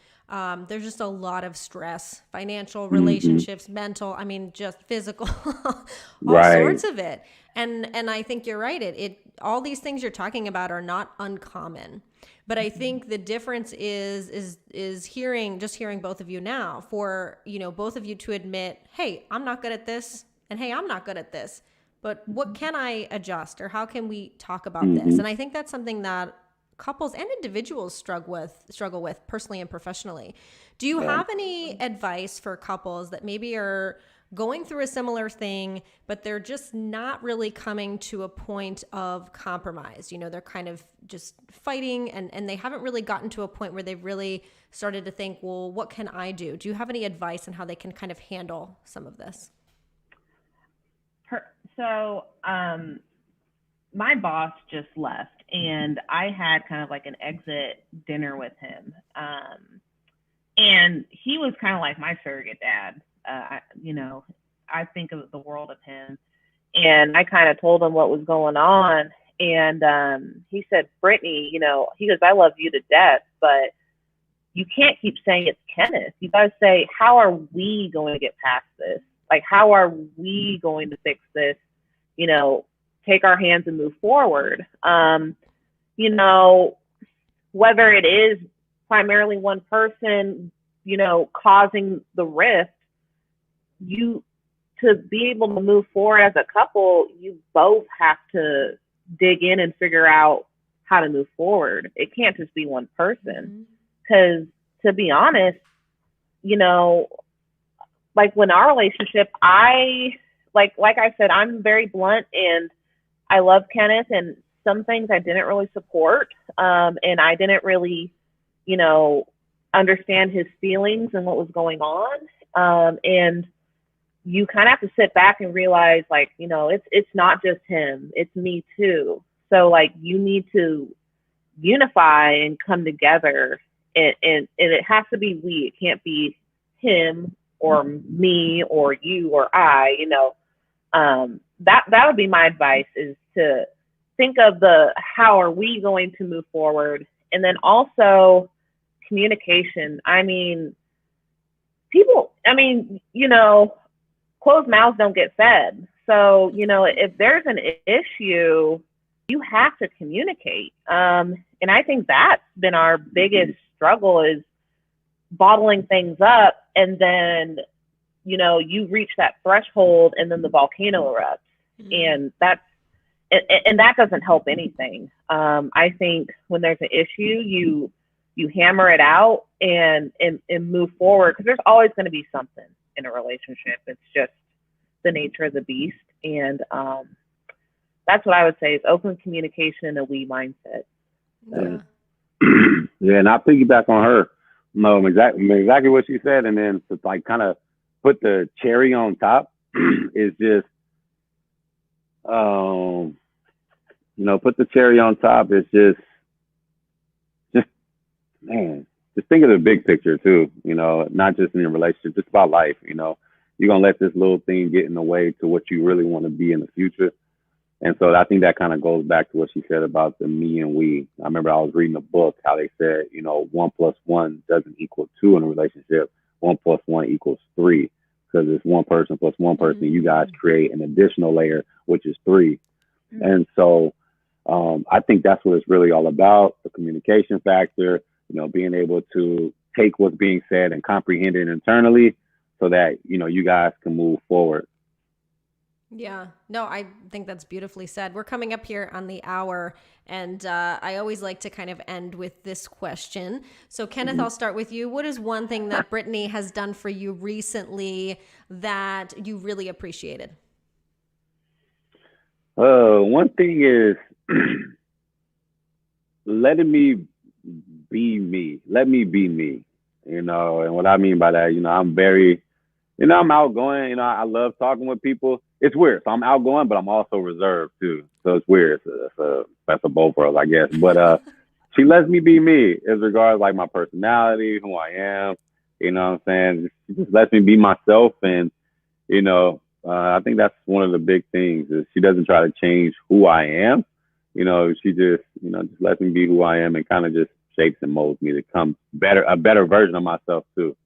There's just a lot of stress, financial, relationships, mental, I mean, just physical, all sorts of it. And I think you're right. It all these things you're talking about are not uncommon, but I think the difference is hearing both of you now, for, you know, both of you to admit, hey, I'm not good at this, and hey, I'm not good at this, but what can I adjust, or how can we talk about this? And I think that's something that couples and individuals struggle with personally and professionally. Do you have any advice for couples that maybe are going through a similar thing, but they're just not really coming to a point of compromise. You know, they're kind of just fighting, and they haven't really gotten to a point where they've really started to think, well, what can I do? Do you have any advice on how they can kind of handle some of this? So, my boss just left, and I had kind of like an exit dinner with him. And he was kind of like my surrogate dad. I think of the world of him. And I kind of told him what was going on. And he said, Brittany, he goes, I love you to death, but you can't keep saying it's Kenneth. You got to say, how are we going to get past this? Like, how are we going to fix this? Take our hands and move forward. Whether it is primarily one person, causing the rift, to be able to move forward as a couple, you both have to dig in and figure out how to move forward. It can't just be one person. Because to be honest, like when our relationship, like I said, I'm very blunt and I love Kenneth, and some things I didn't really support. And I didn't really, understand his feelings and what was going on. And you kind of have to sit back and realize, like, it's not just him, it's me too. So like, you need to unify and come together, and it has to be we. It can't be him or me or you or I. That would be my advice, is to think of how are we going to move forward, and then also communication. Closed mouths don't get fed. So, if there's an issue, you have to communicate. And I think that's been our biggest struggle, is bottling things up, and then, you reach that threshold and then the volcano erupts. And that doesn't help anything. I think when there's an issue, you hammer it out and move forward, because there's always going to be something in a relationship. It's just the nature of the beast. And that's what I would say, is open communication and a we mindset. Yeah. Yeah, and I piggyback on her. No, exactly what she said. And then to like kind of put the cherry on top is just, put the cherry on top is just man, just think of the big picture too, not just in your relationship, just about life. You're going to let this little thing get in the way to what you really want to be in the future. And so I think that kind of goes back to what she said about the me and we. I remember I was reading a book, how they said, 1 + 1 doesn't equal 2 in a relationship. 1 + 1 = 3, because it's one person plus one person. You guys create an additional layer, which is 3. And so I think that's what it's really all about, the communication factor, being able to take what's being said and comprehend it internally, so that, you guys can move forward. Yeah, no, I think that's beautifully said. We're coming up here on the hour, and I always like to kind of end with this question. So Kenneth, I'll start with you. What is one thing that Brittany has done for you recently that you really appreciated? One thing is letting me be me. Let me be me, and what I mean by that, I'm very, I'm outgoing. I love talking with people. It's weird. So I'm outgoing, but I'm also reserved too. So it's weird. That's a both worlds, I guess. But she lets me be me as regards like my personality, who I am. You know what I'm saying? She just lets me be myself, and I think that's one of the big things, is she doesn't try to change who I am. She just just lets me be who I am, and kind of just shapes and molds me to become a better version of myself too.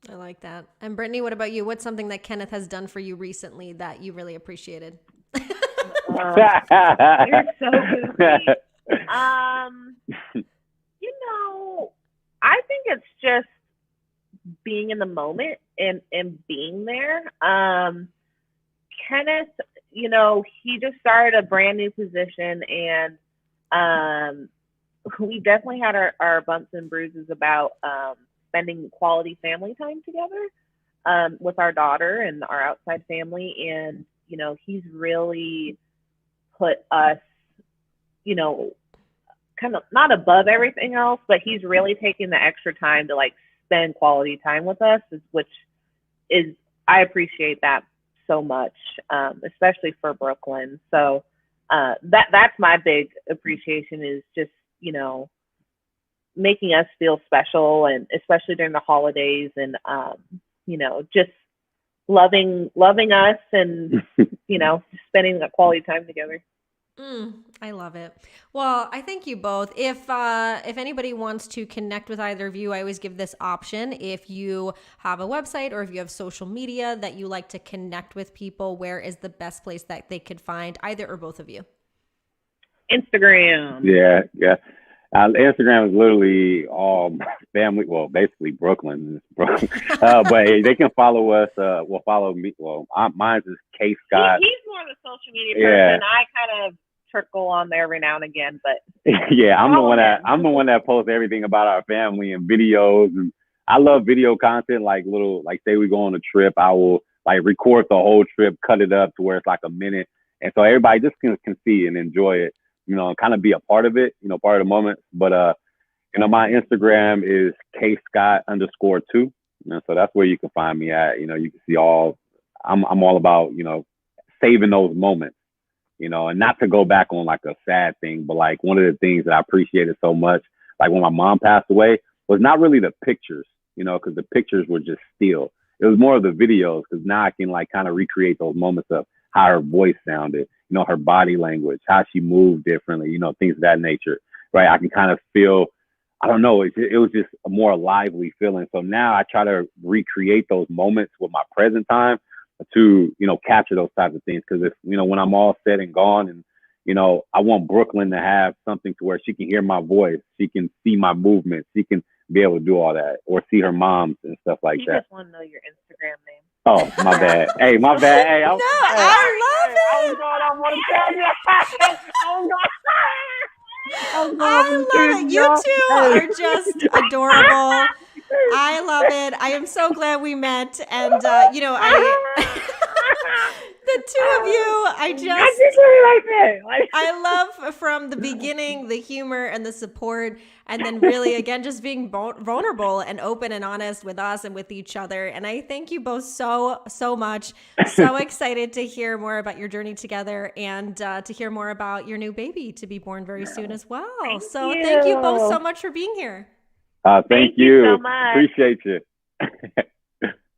I like that. And Brittany, what about you? What's something that Kenneth has done for you recently that you really appreciated? You're so goofy. I think it's just being in the moment and being there. Kenneth, he just started a brand new position, and we definitely had our bumps and bruises about spending quality family time together. with our daughter and our outside family. And, you know, he's really put us, you know, kind of not above everything else, but he's really taking the extra time to like spend quality time with us, which is, I appreciate that so much, especially for Brooklyn. So that's my big appreciation, is just, you know, making us feel special, and especially during the holidays, and you know, just loving us, and you know, spending that quality time together. I love it. Well, I thank you both. If anybody wants to connect with either of you, I always give this option. If you have a website or if you have social media that you like to connect with people, where is the best place that they could find either or both of you? Instagram. Yeah. Instagram is literally all family. Well, basically Brooklyn. But hey, they can follow us. Follow me. Mine is K Scott. He's more of a social media person. I kind of trickle on there every now and again, but yeah, I'm the one that posts everything about our family and videos, and I love video content. Like say we go on a trip, I will like record the whole trip, cut it up to where it's like a minute, and so everybody just can see and enjoy it. You know, kind of be a part of it, you know, part of the moment. But you know, my Instagram is kscott_2. You know, so that's where you can find me at. You know, you can see I'm all about, you know, saving those moments, you know, and not to go back on like a sad thing, but like one of the things that I appreciated so much, like when my mom passed away, was not really the pictures, you know, because the pictures were just still. It was more of the videos, because now I can like kind of recreate those moments of how her voice sounded, you know, her body language, how she moved differently, you know, things of that nature, right? I can kind of feel, I don't know, it was just a more lively feeling. So now I try to recreate those moments with my present time to, you know, capture those types of things. Because if, you know, when I'm all said and gone, and, you know, I want Brooklyn to have something to where she can hear my voice, she can see my movement, she can be able to do all that, or see her moms and stuff like that. I just want to know your Instagram name. Oh, my bad. Hey, my bad. Hey, I love it. I was going on one tell I love it. You two are just adorable. I love it. I am so glad we met. And, you know, the two of you, I love from the beginning, the humor and the support, and then really, again, just being vulnerable and open and honest with us and with each other. And I thank you both so, so much. So excited to hear more about your journey together, and to hear more about your new baby to be born very soon as well. Thank you both so much for being here. Thank you so much. Appreciate you.